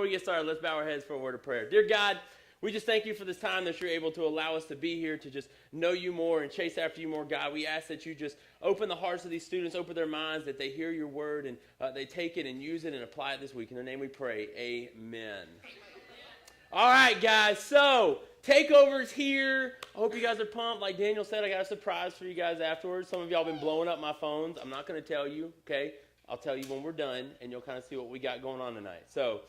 we get started, let's bow our heads for a word of prayer. Dear God, we just thank you for this time that you're able to allow us to be here to just know you more and chase after you more, God. We ask that you just open the hearts of these students, open their minds, that they hear your word and they take it and use it and apply it this week. In their name we pray, amen. All right, guys, so Takeover's here. I hope you guys are pumped. Like Daniel said, I got a surprise for you guys afterwards. Some of y'all been blowing up my phones. I'm not going to tell you, okay? I'll tell you when we're done, and you'll kind of see what we got going on tonight. So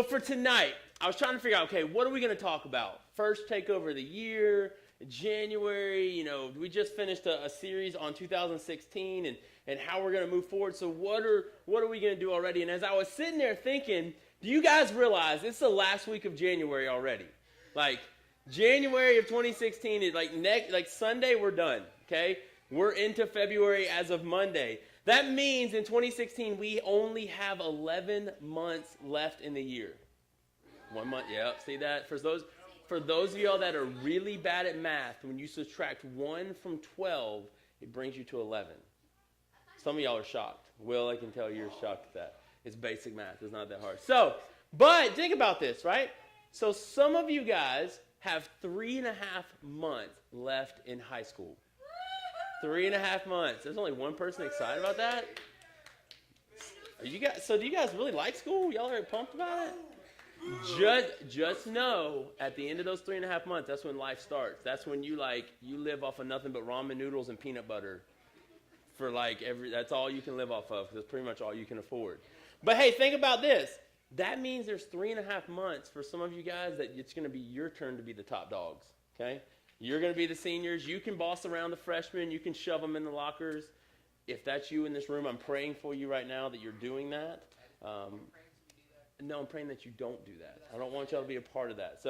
for tonight, I was trying to figure out, okay, what are we going to talk about? First Takeover of the year, January, we just finished a series on 2016 and how we're going to move forward. So what are we going to do already? And as I was sitting there thinking, do you guys realize it's the last week of January already? Like January of 2016, like Sunday, we're done, okay? We're into February as of Monday. That means in 2016, we only have 11 months left in the year. 1 month, yeah, see that? For those of y'all that are really bad at math, when you subtract 1 from 12, it brings you to 11. Some of y'all are shocked. Will, I can tell you're shocked at that. It's basic math. It's not that hard. But think about this, right? So some of you guys have 3.5 months left in high school. 3.5 months. There's only one person excited about that? Do you guys really like school? Y'all are pumped about it? Just know, at the end of those 3.5 months, that's when life starts. That's when you live off of nothing but ramen noodles and peanut butter. That's all you can live off of, because that's pretty much all you can afford. But hey, think about this. That means there's 3.5 months for some of you guys that it's going to be your turn to be the top dogs, okay? You're going to be the seniors. You can boss around the freshmen. You can shove them in the lockers. If that's you in this room, I'm praying for you right now that you're doing that. No, I'm praying that you don't do that. I don't want y'all to be a part of that.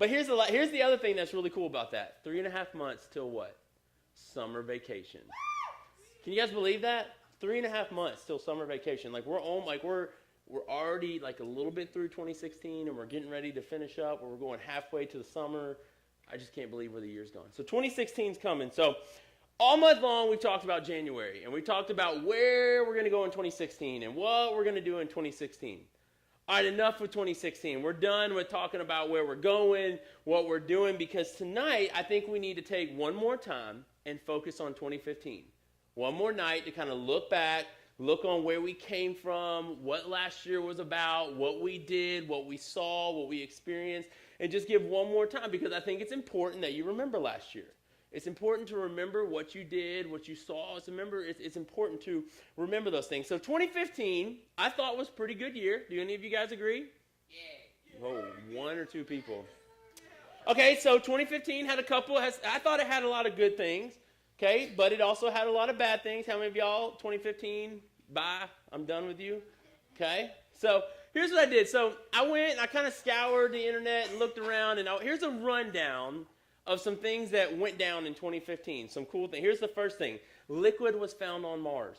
But here's the other thing that's really cool about that. 3.5 months till what? Summer vacation. Can you guys believe that? 3.5 months till summer vacation. We're already a little bit through 2016, and we're getting ready to finish up. We're going halfway to the summer. I just can't believe where the year's going. So 2016 is coming. So all month long, we've talked about January, and we talked about where we're going to go in 2016 and what we're going to do in 2016. All right, enough with 2016. We're done with talking about where we're going, what we're doing, because tonight I think we need to take one more time and focus on 2015. One more night to kind of look back, look on where we came from, what last year was about, what we did, what we saw, what we experienced, and just give one more time, because I think it's important that you remember last year. It's important to remember what you did, what you saw. It's important to remember those things. So 2015, I thought was a pretty good year. Do any of you guys agree? Yeah. Whoa, 1 or 2 people. Okay, so 2015 had I thought it had a lot of good things, okay, but it also had a lot of bad things. How many of y'all, 2015, bye, I'm done with you, okay? So here's what I did. So I went and I kind of scoured the internet and looked around, and here's a rundown of some things that went down in 2015, some cool things. Here's the first thing. Liquid was found on Mars.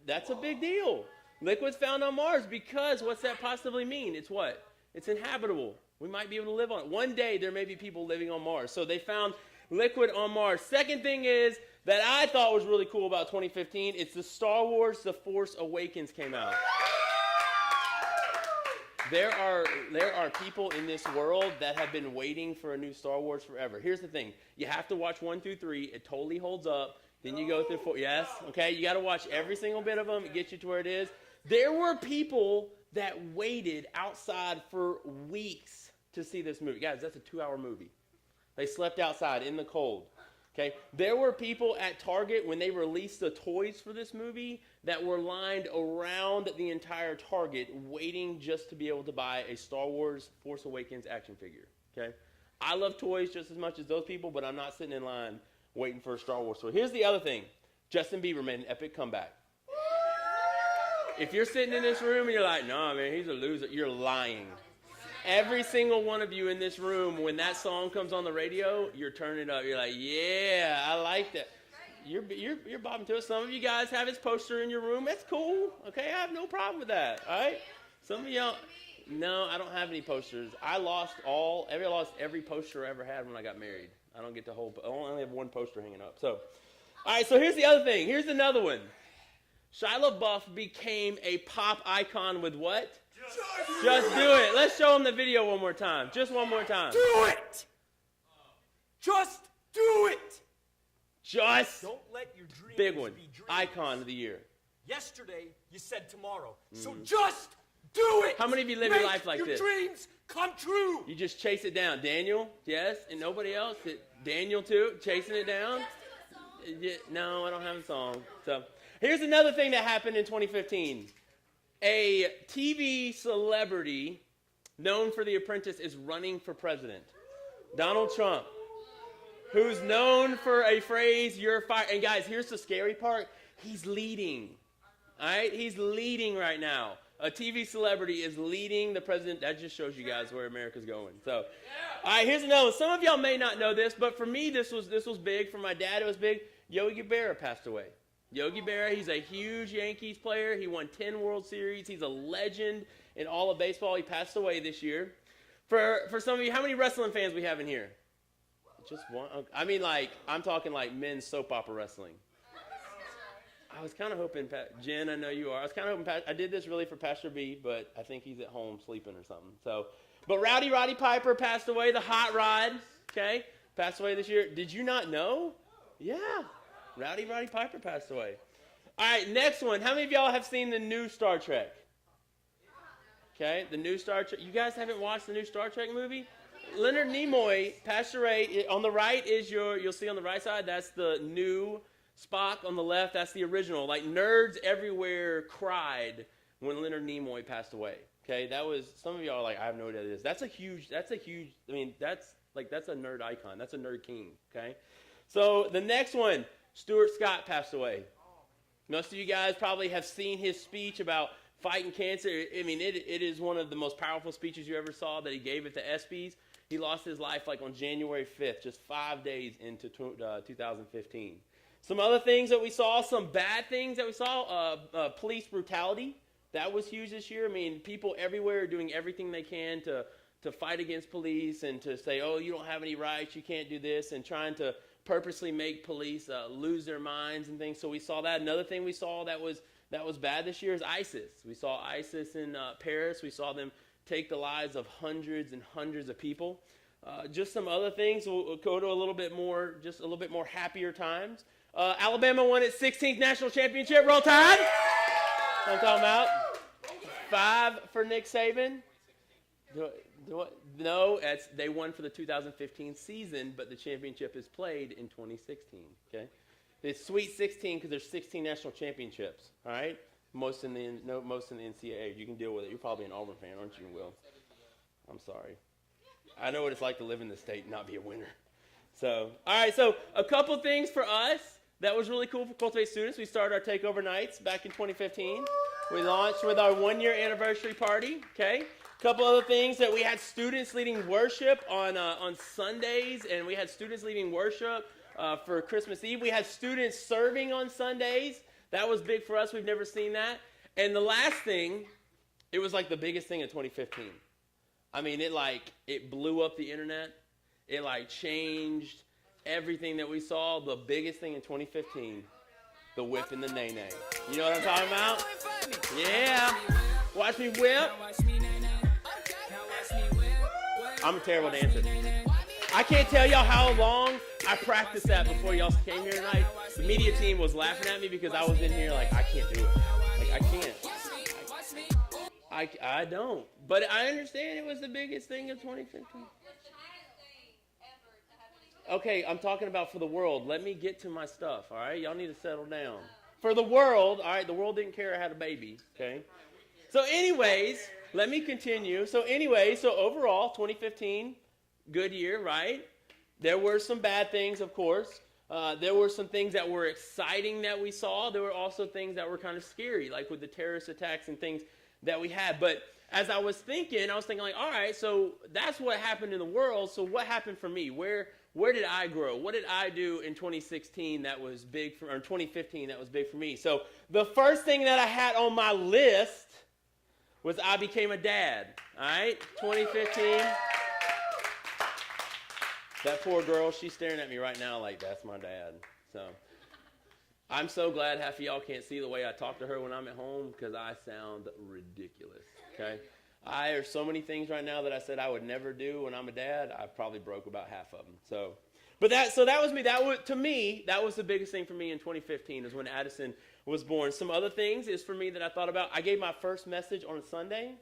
That's a big deal. Liquid's found on Mars because what's that possibly mean? It's what? It's inhabitable. We might be able to live on it. One day there may be people living on Mars. So they found liquid on Mars. Second thing is that I thought was really cool about 2015, it's the Star Wars The Force Awakens came out. There are people in this world that have been waiting for a new Star Wars forever. Here's the thing. You have to watch 1 through 3. It totally holds up. Then you go through 4. Yes? Okay? You got to watch every single bit of them. It gets you to where it is. There were people that waited outside for weeks to see this movie. Guys, that's a 2-hour movie. They slept outside in the cold. Okay, there were people at Target when they released the toys for this movie that were lined around the entire Target waiting just to be able to buy a Star Wars Force Awakens action figure. Okay, I love toys just as much as those people, but I'm not sitting in line waiting for a Star Wars toy. Here's the other thing. Justin Bieber made an epic comeback. If you're sitting in this room and you're like, no, man, he's a loser, you're lying. Every single one of you in this room, when that song comes on the radio, you're turning up. You're like, yeah, I like that. You're bopping to it. Some of you guys have his poster in your room. That's cool. Okay, I have no problem with that. All right. Some of y'all, no, I don't have any posters. I lost every poster I ever had when I got married. I don't get to hold. I only have one poster hanging up. So, all right. So here's the other thing. Here's another one. Shia LaBeouf became a pop icon with what? Just do it. Let's show them the video one more time. Just one more time. Do it! Just do it! Just. Don't let your dreams Big one. be dreams. Icon of the year. Yesterday, you said tomorrow. So just do it! How many of you live your life like this? Your dreams come true! You just chase it down. Daniel, yes, and nobody else. Daniel too, chasing it down. No, I don't have a song. So here's another thing that happened in 2015. A TV celebrity known for The Apprentice is running for president. Donald Trump, who's known for a phrase, "You're fired." And guys, here's the scary part. He's leading. All right? He's leading right now. A TV celebrity is leading the president. That just shows you guys where America's going. So, all right, here's another one. Some of y'all may not know this, but for me, this was big. For my dad, it was big. Yogi Berra passed away. Yogi Berra, he's a huge Yankees player. He won 10 World Series. He's a legend in all of baseball. He passed away this year. For some of you, how many wrestling fans we have in here? Just one? I mean, I'm talking like men's soap opera wrestling. I was kind of hoping, Jen, I know you are. I was kind of hoping, I did this really for Pastor B, but I think he's at home sleeping or something. So, but Roddy Piper passed away, the hot rod, okay, passed away this year. Did you not know? Yeah, Roddy Piper passed away. All right, next one. How many of y'all have seen the new Star Trek? Okay, the new Star Trek. You guys haven't watched the new Star Trek movie? Leonard Nimoy passed away. On the right is you'll see on the right side, that's the new Spock. On the left, that's the original. Like, nerds everywhere cried when Leonard Nimoy passed away. Okay, that was, some of y'all are like, I have no idea what it is. That's a huge, I mean, that's a nerd icon. That's a nerd king, okay? So the next one, Stuart Scott passed away. Most of you guys probably have seen his speech about fighting cancer. I mean, it is one of the most powerful speeches you ever saw that he gave at the ESPYs. He lost his life like on January 5th, just 5 days into 2015. Some other things that we saw, some bad things that we saw, police brutality. That was huge this year. I mean, people everywhere are doing everything they can to fight against police and to say, oh, you don't have any rights, you can't do this, and trying to purposely make police lose their minds and things. So we saw that. Another thing we saw that was bad this year is ISIS. We saw ISIS in Paris. We saw them take the lives of hundreds and hundreds of people. Just some other things. We'll go to a little bit more happier times. Alabama won its 16th national championship. Roll Tide. I'm talking about 5 for Nick Saban. No, they won for the 2015 season, but the championship is played in 2016. Okay, it's Sweet 16 because there's 16 national championships. All right, most in the NCAA. You can deal with it. You're probably an Auburn fan, aren't you, Will? I'm sorry. I know what it's like to live in this state and not be a winner. So, all right. So a couple things for us. That was really cool for Cultivate students. We started our Takeover nights back in 2015. We launched with our 1-year anniversary party, okay? A couple other things that we had students leading worship on Sundays, and we had students leading worship for Christmas Eve. We had students serving on Sundays. That was big for us. We've never seen that. And the last thing, it was like the biggest thing in 2015. I mean, it blew up the internet. It changed everything that we saw. The biggest thing in 2015, the whip and the nay-nay. You know what I'm talking about? Yeah. Watch me whip. I'm a terrible dancer. I can't tell y'all how long I practiced that before y'all came here tonight. The media team was laughing at me because I was in here I can't do it. I can't. I don't. But I understand it was the biggest thing in 2015. Okay, I'm talking about for the world. Let me get to my stuff, all right? Y'all need to settle down. For the world, all right, the world didn't care I had a baby, okay? So anyways, let me continue. So overall, 2015, good year, right? There were some bad things, of course. There were some things that were exciting that we saw. There were also things that were kind of scary, like with the terrorist attacks and things that we had. But as I was thinking all right, so that's what happened in the world. So what happened for me? Where did I grow? What did I do in 2016 that was big or 2015 that was big for me? So the first thing that I had on my list was I became a dad. All right, 2015. That poor girl, she's staring at me right now like that's my dad. So I'm so glad half of y'all can't see the way I talk to her when I'm at home because I sound ridiculous. Okay. There's so many things right now that I said I would never do when I'm a dad. I probably broke about half of them. So that was me. That was the biggest thing for me in 2015 is when Addison was born. Some other things is for me that I thought about. I gave my first message on Sunday.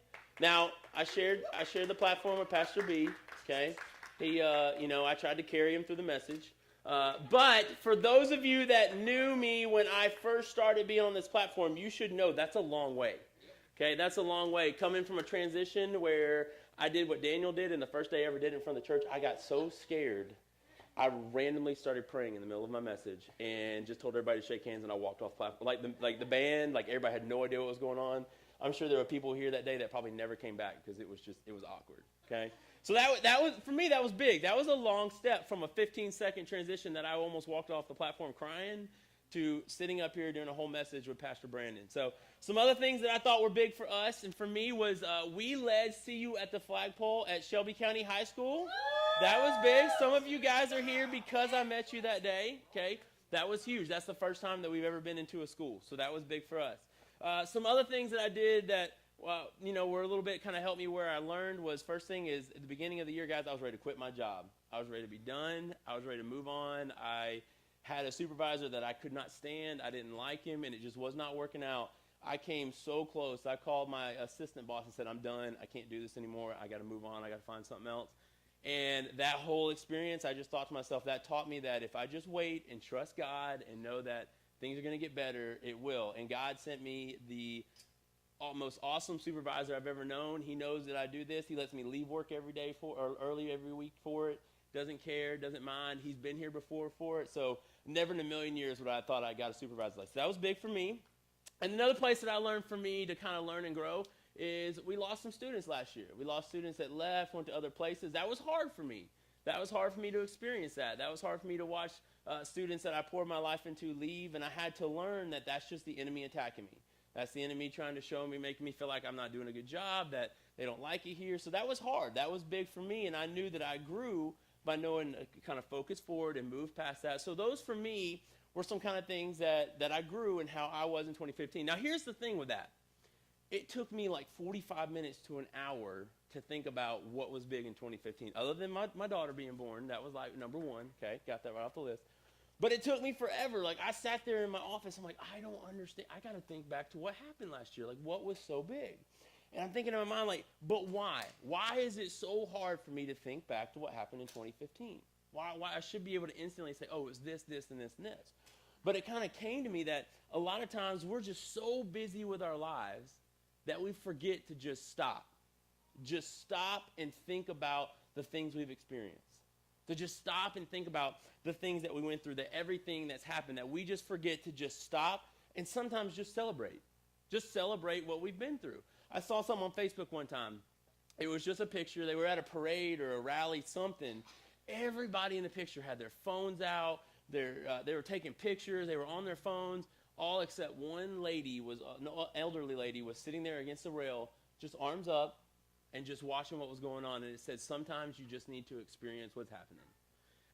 Now I shared the platform with Pastor B. Okay, he I tried to carry him through the message. But for those of you that knew me when I first started being on this platform, you should know that's a long way. Okay, that's a long way. Coming from a transition where I did what Daniel did, and the first day I ever did in front of the church, I got so scared. I randomly started praying in the middle of my message and just told everybody to shake hands, and I walked off platform. Like the band, like everybody had no idea what was going on. I'm sure there were people here that day that probably never came back because it was awkward. Okay, so that was for me. That was big. That was a long step from a 15-second transition that I almost walked off the platform crying to sitting up here doing a whole message with Pastor Brandon. So some other things that I thought were big for us and for me was we led CU at the flagpole at Shelby County High School. That was big. Some of you guys are here because I met you that day. Okay, that was huge. That's the first time that we've ever been into a school. So that was big for us. Some other things that I did that were a little bit kind of helped me where I learned was first thing is at the beginning of the year, guys, I was ready to quit my job. I was ready to be done. I was ready to move on. I had a supervisor that I could not stand. I didn't like him, and it just was not working out. I came so close. I called my assistant boss and said, I'm done. I can't do this anymore. I got to move on. I got to find something else. And that whole experience, I just thought to myself, that taught me that if I just wait and trust God and know that things are going to get better, it will. And God sent me the most awesome supervisor I've ever known. He knows that I do this. He lets me leave work every day or early every week for it. Doesn't care, doesn't mind. He's been here before for it. So never in a million years would I have thought I got a supervisor like that. So that was big for me. And another place that I learned for me to kind of learn and grow is we lost some students last year. We lost students that left, went to other places. That was hard for me. That was hard for me to experience that. That was hard for me to watch students that I poured my life into leave, and I had to learn that that's just the enemy attacking me. That's the enemy trying to show me, making me feel like I'm not doing a good job, that they don't like it here. So that was hard. That was big for me, and I knew that I grew by knowing kind of focus forward and move past that. So those for me were some kind of things that I grew and how I was in 2015. Now here's the thing with that. It took me like 45 minutes to an hour to think about what was big in 2015. Other than my daughter being born, that was like number one. Okay, got that right off the list. But it took me forever. Like I sat there in my office. I'm like, I don't understand. I got to think back to what happened last year. Like what was so big? And I'm thinking in my mind, like, but why? Why is it so hard for me to think back to what happened in 2015? Why I should be able to instantly say, oh, it was this, this, and this, and this. But it kind of came to me that a lot of times we're just so busy with our lives that we forget to just stop. Just stop and think about the things we've experienced. To just stop and think about the things that we went through, that everything that's happened, that we just forget to just stop and sometimes just celebrate. Just celebrate what we've been through. I saw something on Facebook one time. It was just a picture. They were at a parade or a rally, something. Everybody in the picture had their phones out. They were taking pictures. They were on their phones, all except one lady, an elderly lady, was sitting there against the rail, just arms up and just watching what was going on. And it said, sometimes you just need to experience what's happening.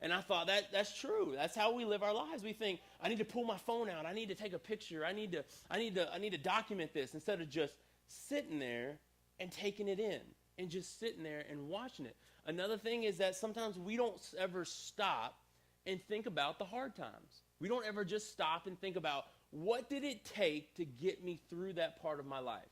And I thought that's true. That's how we live our lives. We think, I need to pull my phone out. I need to take a picture. I need to document this instead of just sitting there and taking it in and just sitting there and watching it. Another thing is that sometimes we don't ever stop and think about the hard times. We don't ever just stop and think about what did it take to get me through that part of my life?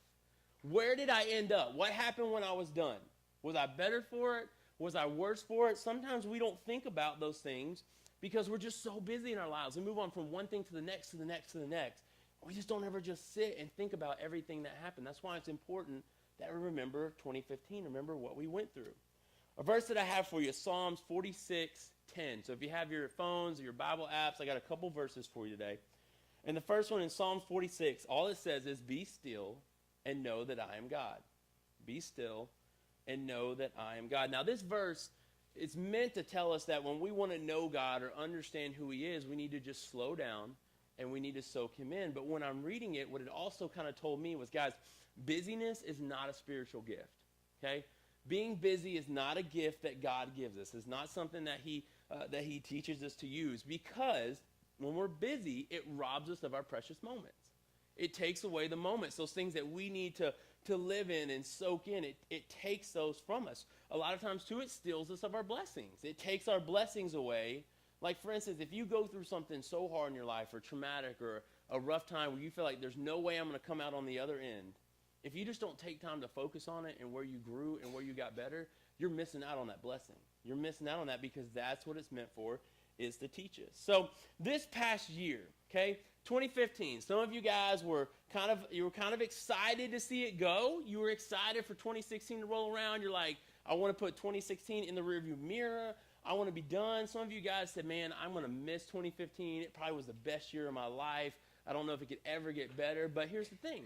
Where did I end up? What happened when I was done? Was I better for it? Was I worse for it? Sometimes we don't think about those things because we're just so busy in our lives. We move on from one thing to the next, to the next, to the next. We just don't ever just sit and think about everything that happened. That's why it's important that we remember 2015, remember what we went through. A verse that I have for you is Psalms 46:10. So if you have your phones or your Bible apps, I got a couple verses for you today. And the first one in Psalms 46, all it says is, be still and know that I am God. Be still and know that I am God. Now this verse is meant to tell us that when we want to know God or understand who he is, we need to just slow down and we need to soak him in. But when I'm reading it, what it also kind of told me was, guys, busyness is not a spiritual gift, okay? Being busy is not a gift that God gives us. It's not something that he teaches us to use, because when we're busy, it robs us of our precious moments. It takes away the moments, those things that we need to to live in and soak in. It takes those from us. A lot of times, too, it steals us of our blessings. It takes our blessings away. Like, for instance, if you go through something so hard in your life or traumatic or a rough time where you feel like there's no way I'm going to come out on the other end, if you just don't take time to focus on it and where you grew and where you got better, you're missing out on that blessing. You're missing out on that because that's what it's meant for, is to teach us. So this past year, okay, 2015, some of you guys were kind of excited to see it go. You were excited for 2016 to roll around. You're like, I want to put 2016 in the rearview mirror. I want to be done. Some of you guys said, man, I'm going to miss 2015. It probably was the best year of my life. I don't know if it could ever get better. But here's the thing,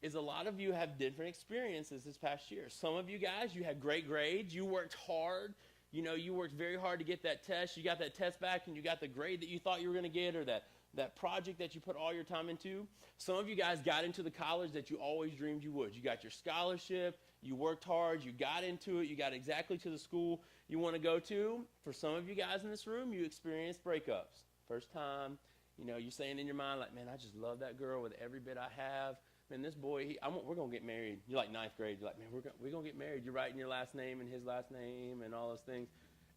is a lot of you have different experiences this past year. Some of you guys, you had great grades. You worked hard. You worked very hard to get that test. You got that test back and you got the grade that you thought you were going to get, or that project that you put all your time into. Some of you guys got into the college that you always dreamed you would. You got your scholarship. You worked hard. You got into it. You got exactly to the school you want to go to. For some of you guys in this room, you experienced breakups. First time, you're saying in your mind, like, man, I just love that girl with every bit I have. Man, this boy, we're going to get married. You're like ninth grade. You're like, man, we're going to get married. You're writing your last name and his last name and all those things.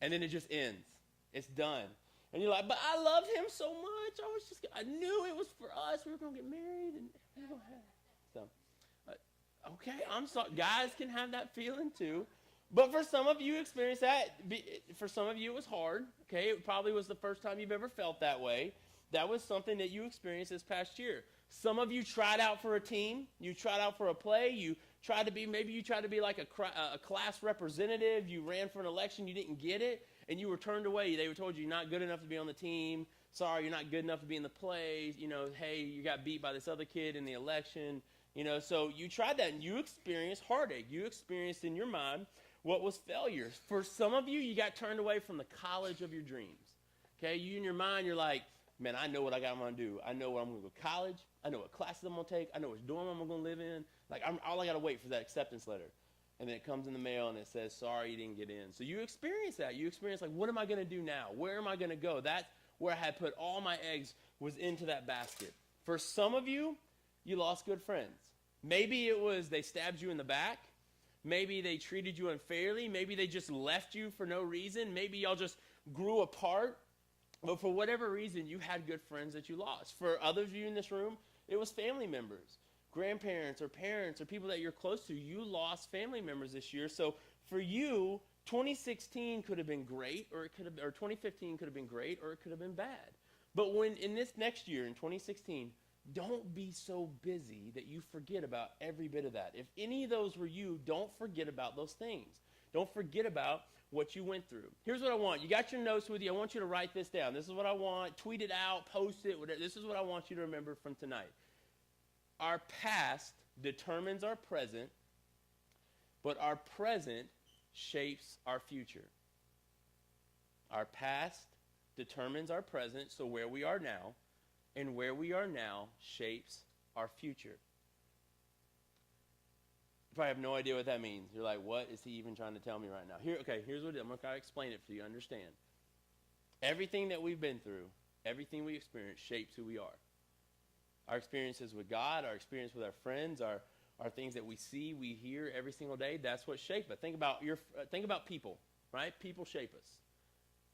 And then it just ends. It's done. And you're like, but I loved him so much. I knew it was for us. We were going to get married. And we were going to have. So, okay, I'm sorry. Guys can have that feeling too. But for some of you experienced that. For some of you it was hard. Okay, it probably was the first time you've ever felt that way. That was something that you experienced this past year. Some of you tried out for a team. You tried out for a play. You tried to be like a class representative. You ran for an election. You didn't get it, and you were turned away. They were told you you're not good enough to be on the team. Sorry, you're not good enough to be in the play. Hey, you got beat by this other kid in the election. So you tried that, and you experienced heartache. You experienced in your mind what was failure. For some of you, you got turned away from the college of your dreams. Okay, you in your mind, you're like, man, I know what I got to do. I know where I'm going to go to college. I know what classes I'm going to take. I know which dorm I'm going to live in. Like, all I got to wait for that acceptance letter. And then it comes in the mail and it says, sorry, you didn't get in. So you experience that. You experience, like, what am I going to do now? Where am I going to go? That's where I had put all my eggs, was into that basket. For some of you, you lost good friends. Maybe it was they stabbed you in the back. Maybe they treated you unfairly. Maybe they just left you for no reason. Maybe y'all just grew apart. But for whatever reason, you had good friends that you lost. For others of you in this room, it was family members, grandparents or parents or people that you're close to. You lost family members this year. So for you, 2016 could have been great, or 2015 could have been great, or it could have been bad. But when in this next year, in 2016, don't be so busy that you forget about every bit of that. If any of those were you, don't forget about those things. Don't forget about what you went through. Here's what I want. You got your notes with you. I want you to write this down. This is what I want. Tweet it out, post it, whatever. This is what I want you to remember from tonight. Our past determines our present, but our present shapes our future. Our past determines our present, so where we are now, and where we are now shapes our future. You probably have no idea what that means. You're like, what is he even trying to tell me right now? Here's what it is. I'm going to explain it for you to understand. Everything that we've been through, everything we experience shapes who we are. Our experiences with God, our experience with our friends, our things that we see, we hear every single day, that's what shapes us. Think about people, right? People shape us.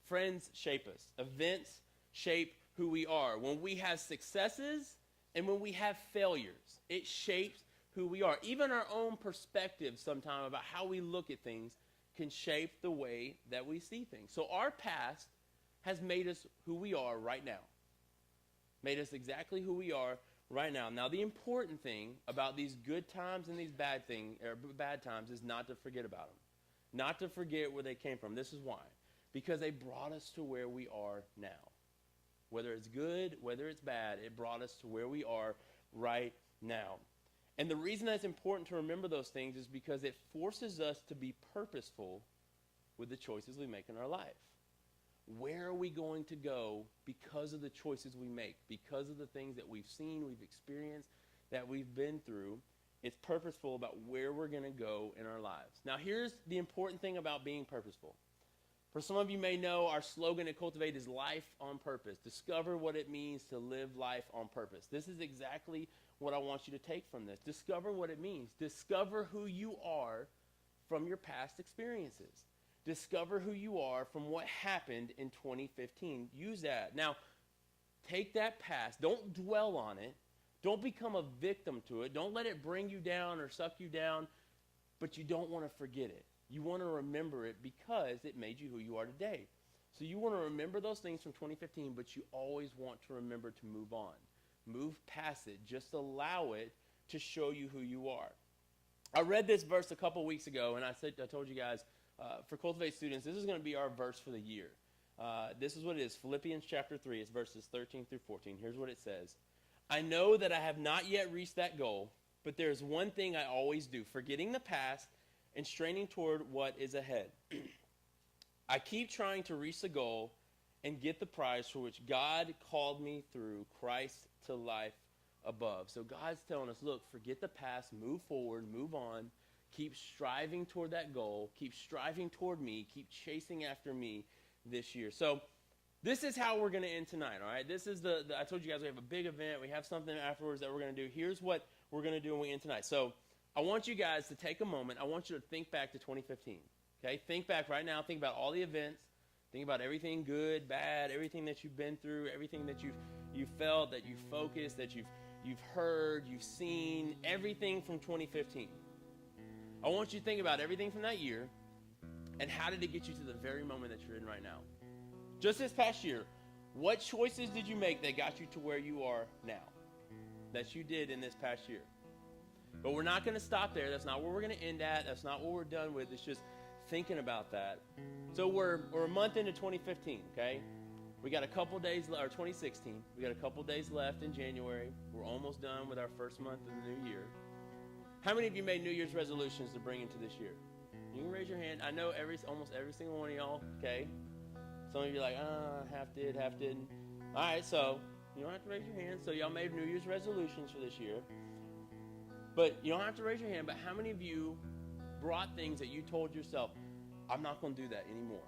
Friends shape us. Events shape who we are. When we have successes and when we have failures, it shapes who we are. Even our own perspective sometimes about how we look at things can shape the way that we see things. So our past has made us who we are right now. Made us exactly who we are right now. Now, the important thing about these good times and these bad times is not to forget about them. Not to forget where they came from. This is why. Because they brought us to where we are now. Whether it's good, whether it's bad, it brought us to where we are right now. And the reason that's important to remember those things is because it forces us to be purposeful with the choices we make in our life. Where are we going to go because of the choices we make? Because of the things that we've seen, we've experienced, that we've been through. It's purposeful about where we're going to go in our lives. Now, here's the important thing about being purposeful. For some of you may know our slogan at Cultivate is life on purpose. Discover what it means to live life on purpose. This is exactly what I want you to take from this. Discover what it means. Discover who you are from your past experiences. Discover who you are from what happened in 2015. Use that. Now, take that past. Don't dwell on it. Don't become a victim to it. Don't let it bring you down or suck you down, but you don't want to forget it. You want to remember it because it made you who you are today. So you want to remember those things from 2015, but you always want to remember to move on. Move past it. Just allow it to show you who you are. I read this verse a couple weeks ago, and I told you guys, for Cultivate students, this is going to be our verse for the year. This is what it is. Philippians chapter 3. It's verses 13 through 14. Here's what it says. I know that I have not yet reached that goal, but there is one thing I always do, forgetting the past and straining toward what is ahead. I keep trying to reach the goal and get the prize for which God called me through Christ to life above. So God's telling us, look, forget the past, move forward, move on, keep striving toward that goal, keep striving toward me, keep chasing after me this year. So this is how we're going to end tonight, all right? This is I told you guys we have a big event. We have something afterwards that we're going to do. Here's what we're going to do when we end tonight. So I want you guys to take a moment. I want you to think back to 2015, okay? Think back right now. Think about all the events. Think about everything good, bad, everything that you've been through, everything that you've felt, that you've focused, that you've heard, you've seen, everything from 2015. I want you to think about everything from that year and how did it get you to the very moment that you're in right now. Just this past year, what choices did you make that got you to where you are now? That you did in this past year. But we're not going to stop there. That's not where we're going to end at. That's not what we're done with. It's just thinking about that. So we're a month into 2015, okay? We got a couple days, or 2016. We got a couple days left in January. We're almost done with our first month of the new year. How many of you made New Year's resolutions to bring into this year? You can raise your hand. I know almost every single one of y'all, okay? Some of you are like, half did, half didn't. All right, so you don't have to raise your hand. So y'all made New Year's resolutions for this year. But you don't have to raise your hand, but how many of you brought things that you told yourself, I'm not going to do that anymore.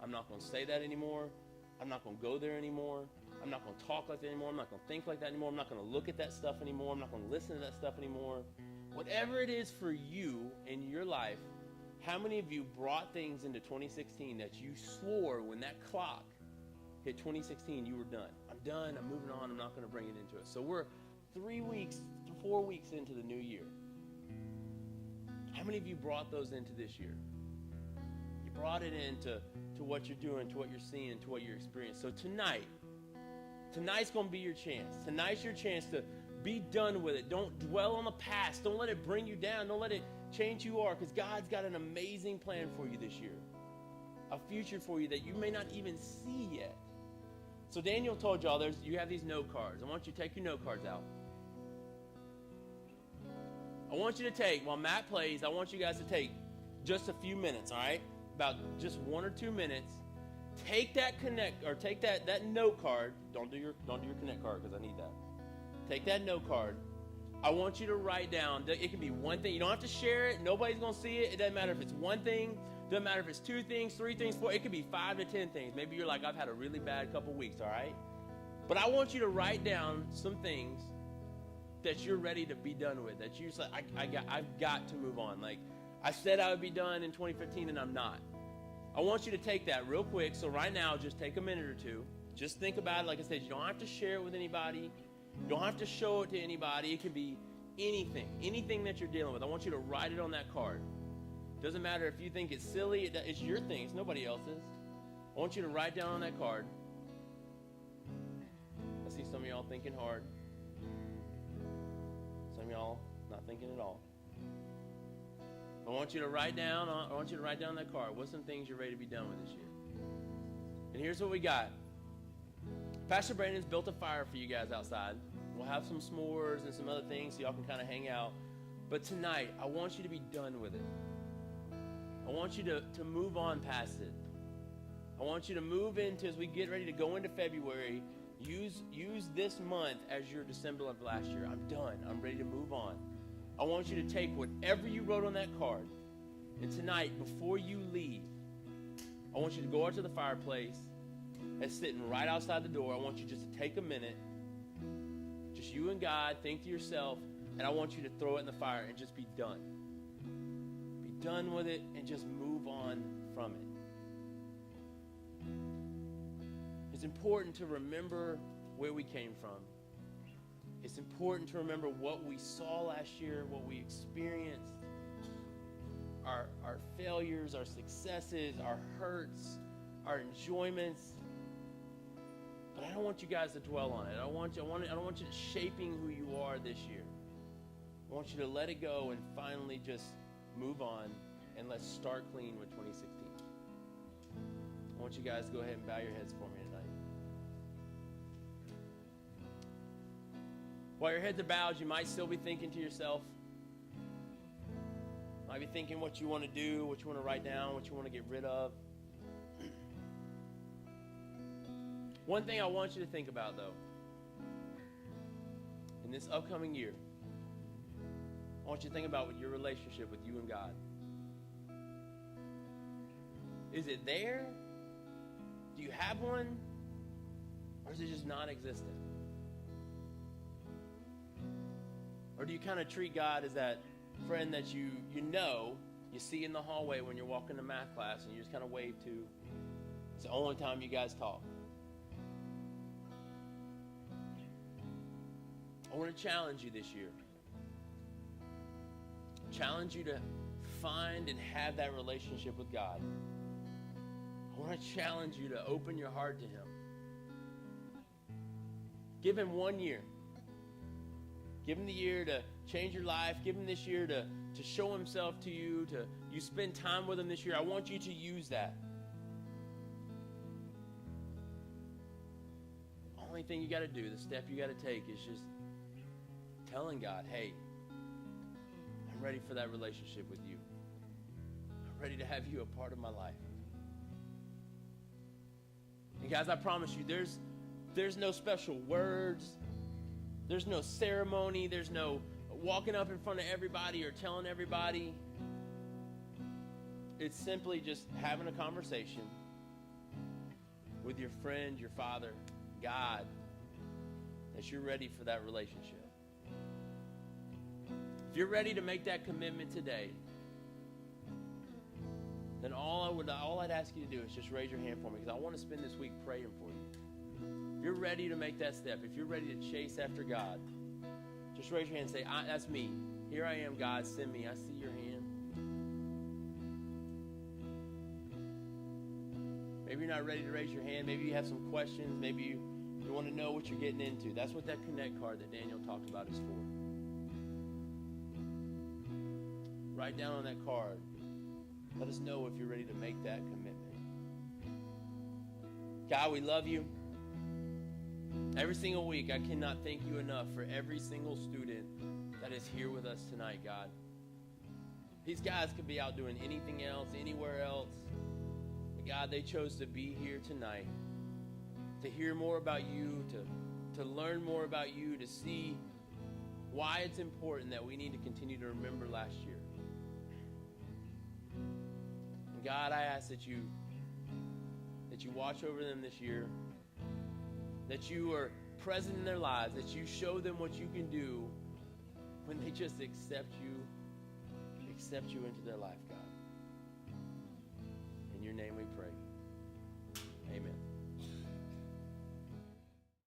I'm not going to say that anymore. I'm not going to go there anymore. I'm not going to talk like that anymore. I'm not going to think like that anymore. I'm not going to look at that stuff anymore. I'm not going to listen to that stuff anymore. Whatever it is for you in your life, how many of you brought things into 2016 that you swore when that clock hit 2016, you were done? I'm done. I'm moving on. I'm not going to bring it into it. So we're 4 weeks into the new year. How many of you brought those into this year? You brought it into what you're doing, to what you're seeing, to what you're experiencing. So tonight's going to be your chance. Tonight's your chance to be done with it. Don't dwell on the past. Don't let it bring you down. Don't let it change who you are, because God's got an amazing plan for you this year. A future for you that you may not even see yet. So Daniel told y'all you have these note cards. I want you to take your note cards out. I want you to take, while Matt plays, I want you guys to take just a few minutes, all right? About just 1 or 2 minutes. Take that that note card. Don't do your connect card because I need that. Take that note card. I want you to write down. It can be one thing. You don't have to share it. Nobody's going to see it. It doesn't matter if it's one thing. It doesn't matter if it's 2 things, 3 things, 4. It could be 5 to 10 things. Maybe you're like, I've had a really bad couple weeks, all right? But I want you to write down some things that you're ready to be done with. That you're like, I've got to move on. Like, I said I would be done in 2015 and I'm not. I want you to take that real quick. So right now, just take a minute or two. Just think about it. Like I said, you don't have to share it with anybody. You don't have to show it to anybody. It can be anything that you're dealing with. I want you to write it on that card. Doesn't matter if you think it's silly. It's your thing. It's nobody else's. I want you to write down on that card. I see some of y'all thinking hard. Some of y'all not thinking at all. I want you to write down that card. What's some things you're ready to be done with this year? And here's what we got. Pastor Brandon's built a fire for you guys outside. We'll have some s'mores and some other things so y'all can kind of hang out. But tonight, I want you to be done with it. I want you to move on past it. I want you to move into, as we get ready to go into February, use this month as your December of last year. I'm done. I'm ready to move on. I want you to take whatever you wrote on that card, and tonight, before you leave, I want you to go out to the fireplace that's sitting right outside the door. I want you just to take a minute. Just just you and God. Think to yourself, and I want you to throw it in the fire and just be done. Be done with it and just move on from it. It's important to remember where we came from. It's important to remember what we saw last year, what we experienced, our failures, our successes, our hurts, our enjoyments. But I don't want you guys to dwell on it. I don't want you to shaping who you are this year. I want you to let it go and finally just move on, and let's start clean with 2016. I want you guys to go ahead and bow your heads for me tonight. While your heads are bowed, you might still be thinking to yourself. Might be thinking what you want to do, what you want to write down, what you want to get rid of. One thing I want you to think about, though, in this upcoming year, I want you to think about your relationship with you and God. Is it there? Do you have one? Or is it just non-existent? Or do you kind of treat God as that friend that you see in the hallway when you're walking to math class and you just kind of wave to? It's the only time you guys talk. I want to challenge you this year. Challenge you to find and have that relationship with God. I want to challenge you to open your heart to Him. Give Him 1 year. Give Him the year to change your life. Give Him this year to show Himself to you, to you spend time with Him this year. I want you to use that. Only thing you got to do, the step you got to take is just telling God, hey, I'm ready for that relationship with you. I'm ready to have you a part of my life. And guys, I promise you, there's no special words. There's no ceremony. There's no walking up in front of everybody or telling everybody. It's simply just having a conversation with your friend, your Father, God, that you're ready for that relationship. If you're ready to make that commitment today, then all I'd ask you to do is just raise your hand for me, because I want to spend this week praying for you. If you're ready to make that step, if you're ready to chase after God, just raise your hand and say, that's me. Here I am, God, send me. I see your hand. Maybe you're not ready to raise your hand. Maybe you have some questions. Maybe you want to know what you're getting into. That's what that Connect card that Daniel talked about is for. Write down on that card. Let us know if you're ready to make that commitment. God, we love you. Every single week, I cannot thank you enough for every single student that is here with us tonight, God. These guys could be out doing anything else, anywhere else. But God, they chose to be here tonight to hear more about you, to learn more about you, to see why it's important that we need to continue to remember last year. And God, I ask that you watch over them this year, that you are present in their lives, that you show them what you can do when they just accept you into their life, God. In your name we pray. Amen.